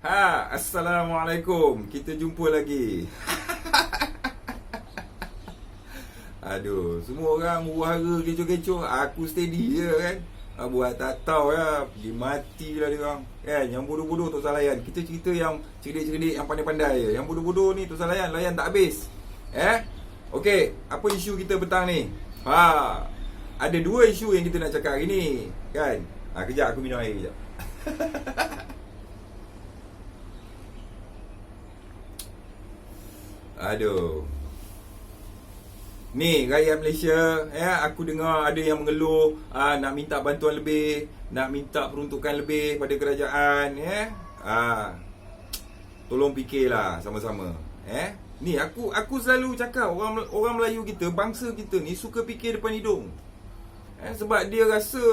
Assalamualaikum. Kita jumpa lagi. Aduh, semua orang huru-hara kecoh-kecoh, aku steady je kan. Buat tak tahu ya, pergi mati lah dia orang. Kan, yang bodoh-bodoh tak usah layan. Kita cerita yang cerdik-cerdik, yang pandai-pandai je. Yang bodoh-bodoh ni tak usah layan, layan tak habis. Okey, apa isu kita petang ni? Ada dua isu yang kita nak cakap hari ni, kan? Kejap aku minum air kejap. Aduh. Ni rakyat Malaysia, aku dengar ada yang mengeluh, nak minta bantuan lebih, nak minta peruntukan lebih pada kerajaan, tolong fikirlah sama-sama. Ni aku selalu cakap orang Melayu kita, bangsa kita ni suka fikir depan hidung. Sebab dia rasa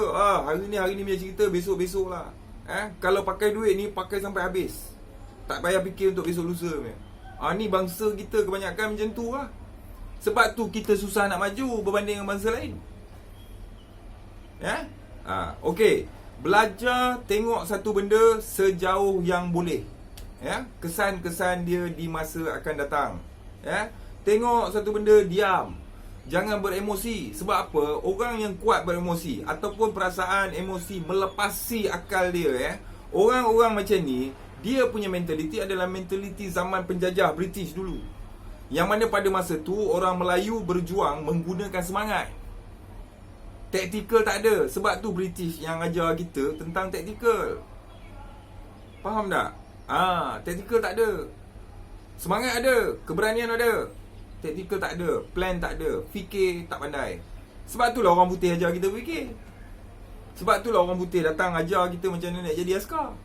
hari ni punya cerita, besok-besok lah. Kalau pakai duit ni pakai sampai habis. Tak payah fikir untuk besok lusa punya. Ni bangsa kita kebanyakan macam tu lah. Sebab tu kita susah nak maju berbanding dengan bangsa lain. Okey, belajar tengok satu benda sejauh yang boleh. Kesan-kesan dia di masa akan datang. Tengok satu benda, diam. Jangan beremosi. Sebab apa? Orang yang kuat beremosi ataupun perasaan emosi melepasi akal dia, orang-orang macam ni, dia punya mentaliti adalah mentaliti zaman penjajah British dulu. Yang mana pada masa tu orang Melayu berjuang menggunakan semangat. Taktikal tak ada. Sebab tu British yang ajar kita tentang taktikal. Faham tak? Taktikal tak ada. Semangat ada, keberanian ada. Taktikal tak ada, plan tak ada, fikir tak pandai. Sebab tu lah orang putih ajar kita fikir. Sebab tu lah orang putih datang ajar kita macam mana nak jadi askar.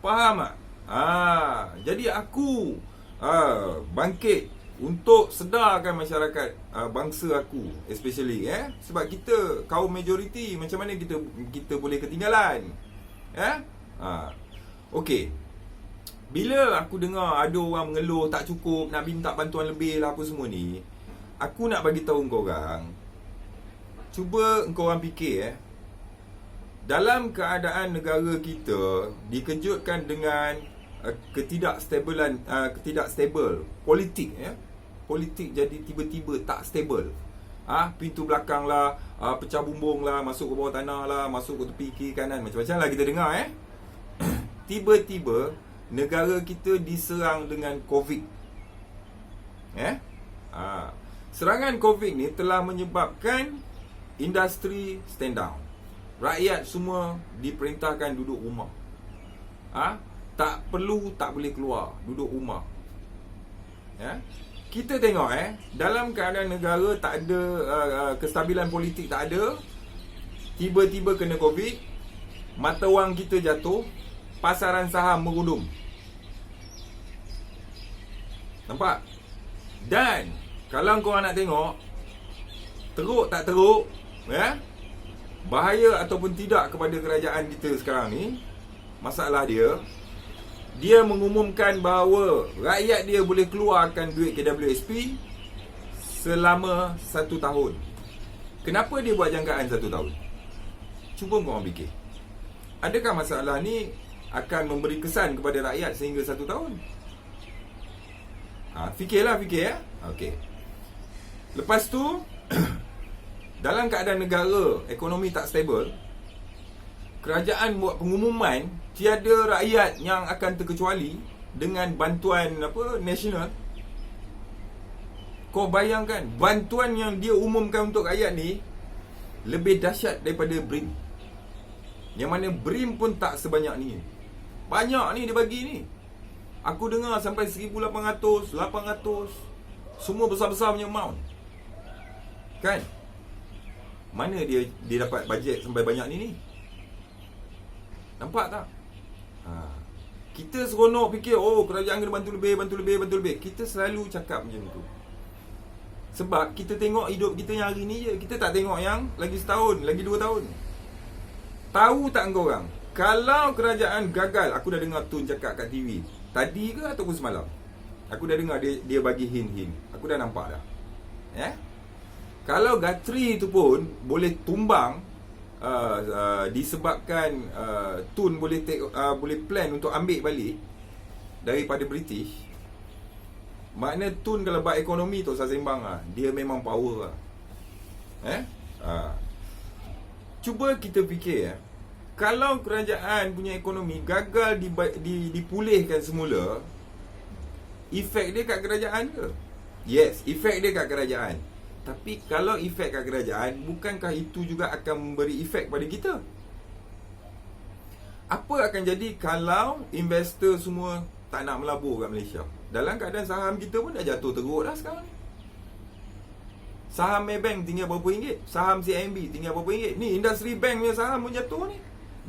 Faham tak? Jadi aku bangkit untuk sedarkan masyarakat bangsa aku, especially sebab kita kaum majoriti, macam mana kita boleh ketinggalan. Okey. Bila aku dengar ada orang mengeluh tak cukup, nak minta bantuan lebih lah apa semua ni, aku nak bagi tahu kau orang, cuba engkau orang fikir dalam keadaan negara kita dikejutkan dengan ketidakstabilan, ketidakstabil politik, politik jadi tiba-tiba tak stable. Pintu belakang lah, pecah bumbung lah, masuk ke bawah tanah lah, masuk ke tepi kiri kanan, macam-macam lah kita dengar. Tiba-tiba negara kita diserang dengan COVID. Serangan COVID ni telah menyebabkan industri stand down. Rakyat semua diperintahkan duduk rumah. Tak perlu, tak boleh keluar, duduk rumah. Kita tengok dalam keadaan negara tak ada kestabilan politik, tak ada, tiba-tiba kena COVID, mata wang kita jatuh, pasaran saham merudum. Nampak? Dan kalau korang nak tengok, teruk tak teruk, bahaya ataupun tidak kepada kerajaan kita sekarang ni, masalah dia mengumumkan bahawa rakyat dia boleh keluarkan duit KWSP selama 1 tahun. Kenapa dia buat jangkaan 1 tahun? Cuba korang fikir. Adakah masalah ni akan memberi kesan kepada rakyat sehingga 1 tahun? Fikirlah. Okey. Lepas tu dalam keadaan negara ekonomi tak stable, kerajaan buat pengumuman tiada rakyat yang akan terkecuali dengan bantuan nasional. Kau bayangkan, bantuan yang dia umumkan untuk rakyat ni lebih dahsyat daripada BRIM. Yang mana BRIM pun tak sebanyak ni. Banyak ni dia bagi ni. Aku dengar sampai 1,800, 800. Semua besar-besar punya amount. Kan? Mana dia dapat bajet sampai banyak ni? Nampak tak? Kita seronok fikir, kerajaan kena bantu lebih. Kita selalu cakap macam tu. Sebab kita tengok hidup kita yang hari ni je. Kita tak tengok yang lagi setahun, lagi 2 tahun. Tahu tak engkau orang, kalau kerajaan gagal, aku dah dengar Tun cakap kat TV tadi ke ataupun semalam, aku dah dengar dia bagi hint. Aku dah nampak dah. Kalau Gatri tu pun boleh tumbang, disebabkan Tun boleh boleh plan untuk ambil balik daripada British, makna Tun kalau buat ekonomi tu saya sembang lah, dia memang power lah. Cuba kita fikir kalau kerajaan punya ekonomi gagal dipulihkan semula, efek dia kat kerajaan ke? Yes, efek dia kat kerajaan. Tapi kalau efek kat kerajaan, bukankah itu juga akan memberi efek pada kita? Apa akan jadi kalau investor semua tak nak melabur kat Malaysia? Dalam keadaan saham kita pun dah jatuh teruk dah sekarang ni. Saham Maybank tinggal berapa ringgit, saham CIMB tinggal berapa ringgit. Ni industri bank punya saham pun jatuh ni.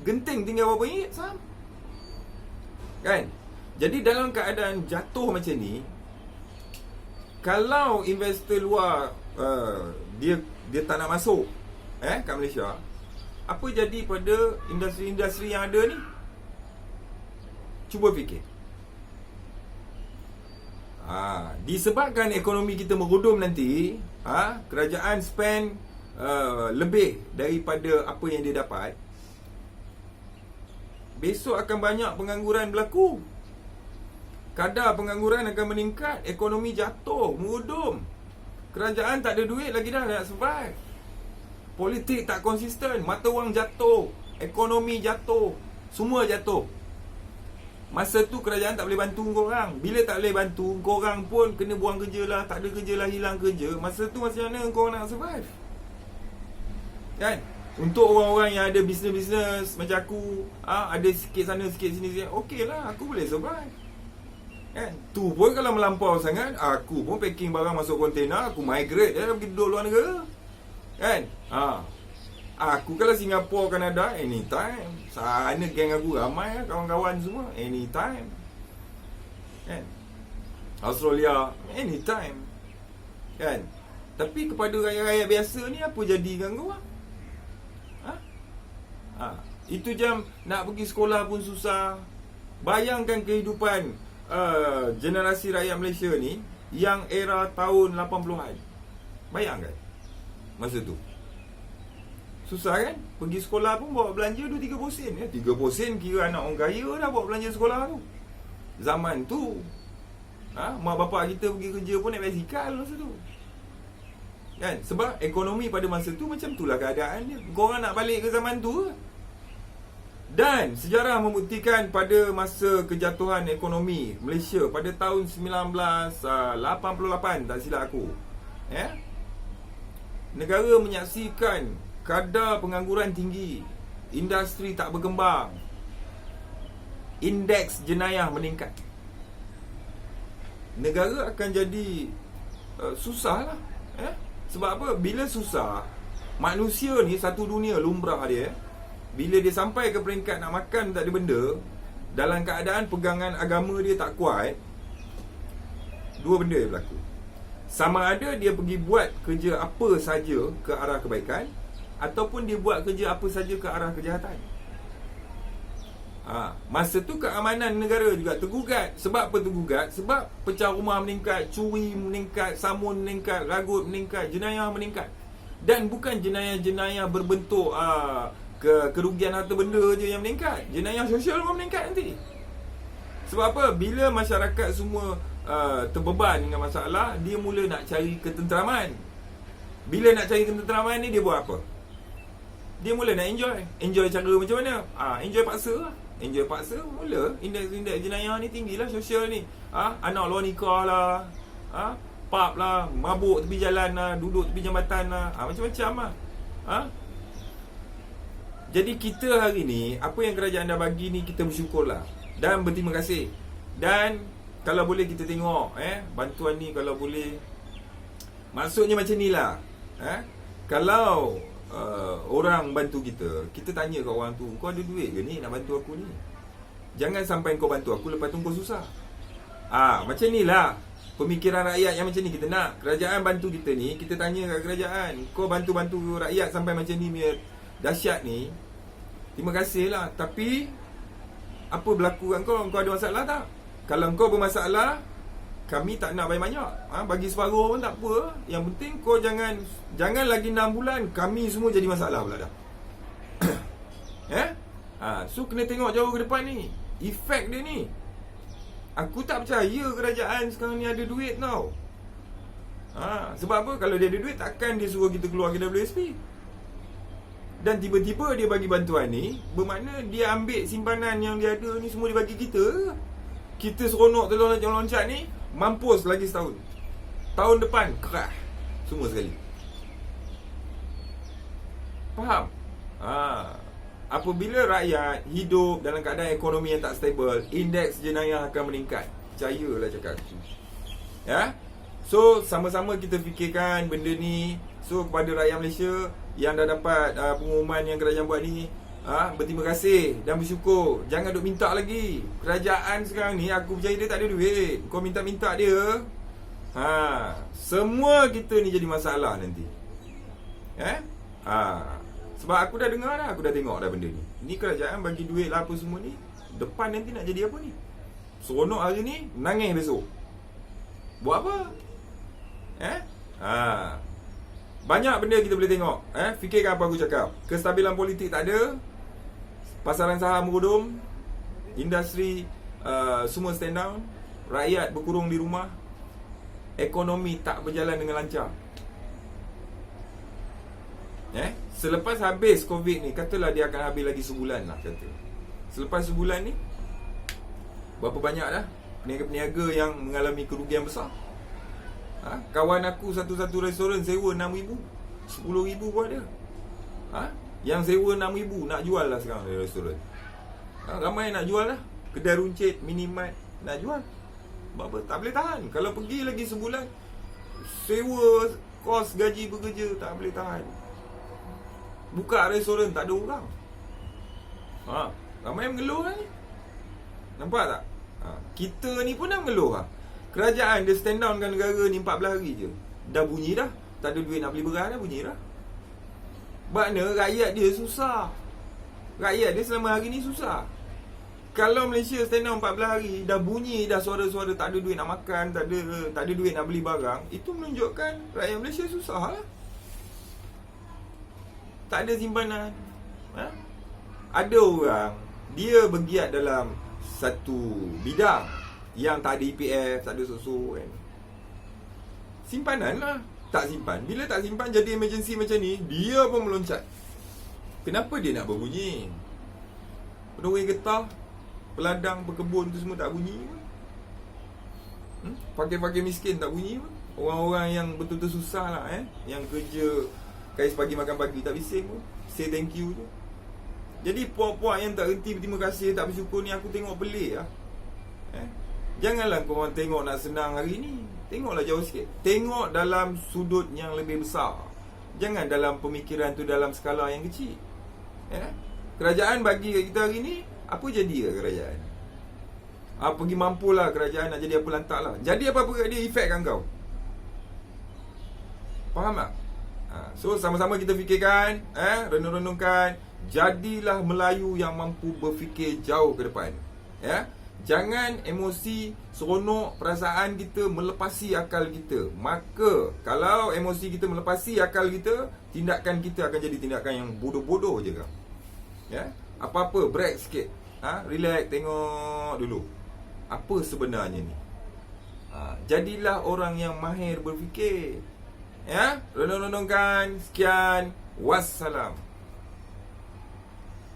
Genting tinggal berapa ringgit saham, kan? Jadi dalam keadaan jatuh macam ni, kalau investor luar dia tak nak masuk kat Malaysia, apa jadi pada industri-industri yang ada ni? Cuba fikir. Disebabkan ekonomi kita merudum nanti, kerajaan spend lebih daripada apa yang dia dapat, besok akan banyak pengangguran berlaku. Kadar pengangguran akan meningkat, ekonomi jatuh, merudum. Kerajaan tak ada duit lagi dah nak survive. Politik tak konsisten, mata wang jatuh, ekonomi jatuh, semua jatuh. Masa tu kerajaan tak boleh bantu korang. Bila tak boleh bantu, korang pun kena buang kerja lah, tak ada kerja lah, hilang kerja. Masa tu macam mana korang nak survive? Kan? Untuk orang-orang yang ada bisnes-bisnes macam aku, ada sikit sana sikit sini sikit, okey lah, aku boleh survive. Kan? Tu pun kalau melampau sangat, aku pun packing barang masuk kontainer, aku migrate pergi duduk luar negara. Kan? Aku kalau Singapura, Kanada, anytime. Sana geng aku ramai lah, kawan-kawan semua, anytime. Kan? Australia, anytime. Kan? Tapi kepada rakyat-rakyat biasa ni, apa jadikan korang? Itu jam nak pergi sekolah pun susah. Bayangkan kehidupan generasi rakyat Malaysia ni yang era tahun 80-an. Bayangkan masa tu susah kan? Pergi sekolah pun bawa belanja 2-3 sen. 3 sen kira anak orang kaya dah bawa belanja sekolah tu. Zaman tu mak bapak kita pergi kerja pun naik basikal masa tu. Kan? Sebab ekonomi pada masa tu macam itulah keadaan dia. Korang nak balik ke zaman tu ke? Dan sejarah membuktikan pada masa kejatuhan ekonomi Malaysia pada tahun 1988, tak silap aku, negara menyaksikan kadar pengangguran tinggi, industri tak berkembang, indeks jenayah meningkat. Negara akan jadi susah lah. Sebab apa? Bila susah, manusia ni satu dunia lumrah dia, bila dia sampai ke peringkat nak makan tak ada benda, dalam keadaan pegangan agama dia tak kuat, dua benda yang berlaku. Sama ada dia pergi buat kerja apa saja ke arah kebaikan, ataupun dia buat kerja apa saja ke arah kejahatan. Masa tu keamanan negara juga tergugat. Sebab apa tergugat? Sebab pecah rumah meningkat, curi meningkat, samun meningkat, ragut meningkat, jenayah meningkat. Dan bukan jenayah-jenayah berbentuk kerugian harta benda je yang meningkat, jenayah sosial pun meningkat nanti. Sebab apa? Bila masyarakat semua terbeban dengan masalah, dia mula nak cari ketenteraman. Bila nak cari ketenteraman ni, dia buat apa? Dia mula nak enjoy cara macam mana? Enjoy paksa lah. Enjoy paksa, mula indeks jenayah ni tinggilah, sosial ni. Anak luar nikah lah, pub lah, mabuk tepi jalan lah, duduk tepi jambatan lah, macam-macam lah. Jadi kita hari ni, apa yang kerajaan dah bagi ni, kita bersyukurlah dan berterima kasih. Dan kalau boleh kita tengok bantuan ni, kalau boleh, maksudnya macam ni lah. Kalau orang bantu kita, kita tanya kat orang tu, kau ada duit ke ni nak bantu aku ni? Jangan sampai kau bantu aku, lepas tu kau susah. Macam ni lah pemikiran rakyat yang macam ni kita nak. Kerajaan bantu kita ni, kita tanya kat kerajaan, kau bantu-bantu rakyat sampai macam ni dahsyat ni, terima kasih lah. Tapi apa berlaku kat kau? Kau ada masalah tak? Kalau kau bermasalah, kami tak nak banyak-banyak, bagi separuh pun tak apa. Yang penting kau jangan lagi 6 bulan kami semua jadi masalah pula dah. So kena tengok jauh ke depan ni. Efek dia ni. Aku tak percaya kerajaan sekarang ni ada duit tau. Sebab apa? Kalau dia ada duit, takkan dia suruh kita keluar KWSP. Dan tiba-tiba dia bagi bantuan ni, bermakna dia ambil simpanan yang dia ada ni semua dia bagi kita. Kita seronok terloncat-loncat ni, mampus lagi setahun. Tahun depan, kerah semua sekali. Faham? Apabila rakyat hidup dalam keadaan ekonomi yang tak stable, indeks jenayah akan meningkat. Percayalah cakap aku. Ya? So, sama-sama kita fikirkan benda ni. So, kepada rakyat Malaysia yang dah dapat pengumuman yang kerajaan buat ni, berterima kasih dan bersyukur. Jangan duk minta lagi. Kerajaan sekarang ni, aku percaya dia tak ada duit. Kau minta-minta dia, semua kita ni jadi masalah nanti. Sebab aku dah dengar dah, aku dah tengok dah benda ni. Ni kerajaan bagi duit lah apa semua ni. Depan nanti nak jadi apa ni? Seronok hari ni, nangis besok. Buat apa? Banyak benda kita boleh tengok. Fikirkan apa aku cakap. Kestabilan politik tak ada, pasaran saham merudum, industri semua stand down, rakyat berkurung di rumah, ekonomi tak berjalan dengan lancar. Selepas habis COVID ni, katalah dia akan habis lagi sebulan lah kata. Selepas sebulan ni, berapa banyak dah peniaga-peniaga yang mengalami kerugian besar. Kawan aku satu-satu restoran sewa 6,000, 10,000 pun ada. Yang sewa 6,000 nak jual lah sekarang di restoran. Ramai nak jual lah. Kedai runcit, minimart nak jual. Sebab apa? Tak boleh tahan. Kalau pergi lagi sebulan, sewa, kos gaji bekerja, tak boleh tahan. Buka restoran tak ada orang. Ramai mengeluh lah ni. Nampak tak? Kita ni pun dah mengeluh lah. Kerajaan dia stand down kan negara ni 14 hari je. Dah bunyi dah. Tak ada duit nak beli beras dah, bunyi dah. Makna rakyat dia susah. Rakyat dia selama hari ni susah. Kalau Malaysia stand down 14 hari, dah bunyi dah suara-suara tak ada duit nak makan, tak ada duit nak beli barang, itu menunjukkan rakyat Malaysia susah lah. Tak ada simpanan. Ada orang dia bergiat dalam satu bidang yang tak ada EPF, tak ada susu kan. Simpanan lah. Tak simpan. Bila tak simpan jadi emergency macam ni, dia pun meloncat. Kenapa dia nak berbunyi? Pegawai getah, peladang, pekebun tu semua tak bunyi pun. Fakir-fakir miskin tak bunyi pun. Orang-orang yang betul-betul susah lah yang kerja kais pagi makan pagi tak bising pun. Say thank you tu. Jadi puak-puak yang tak reti berterima kasih, tak bersyukur ni, aku tengok pelik lah. Janganlah korang tengok nak senang hari ni. Tengoklah jauh sikit. Tengok dalam sudut yang lebih besar. Jangan dalam pemikiran tu dalam skala yang kecil. Kerajaan bagi kat kita hari ni, apa jadi ke kerajaan? Pergi mampulah kerajaan nak jadi apa lantak lah. Jadi apa-apa kat dia, efek kan kau. Faham tak? So sama-sama kita fikirkan, renung-renungkan. Jadilah Melayu yang mampu berfikir jauh ke depan. Jangan emosi, seronok, perasaan kita melepasi akal kita. Maka kalau emosi kita melepasi akal kita, tindakan kita akan jadi tindakan yang bodoh-bodoh je kan. Apa-apa break sikit. Relax, tengok dulu apa sebenarnya ni. Jadilah orang yang mahir berfikir. Renung-renungkan. Sekian. Wassalam.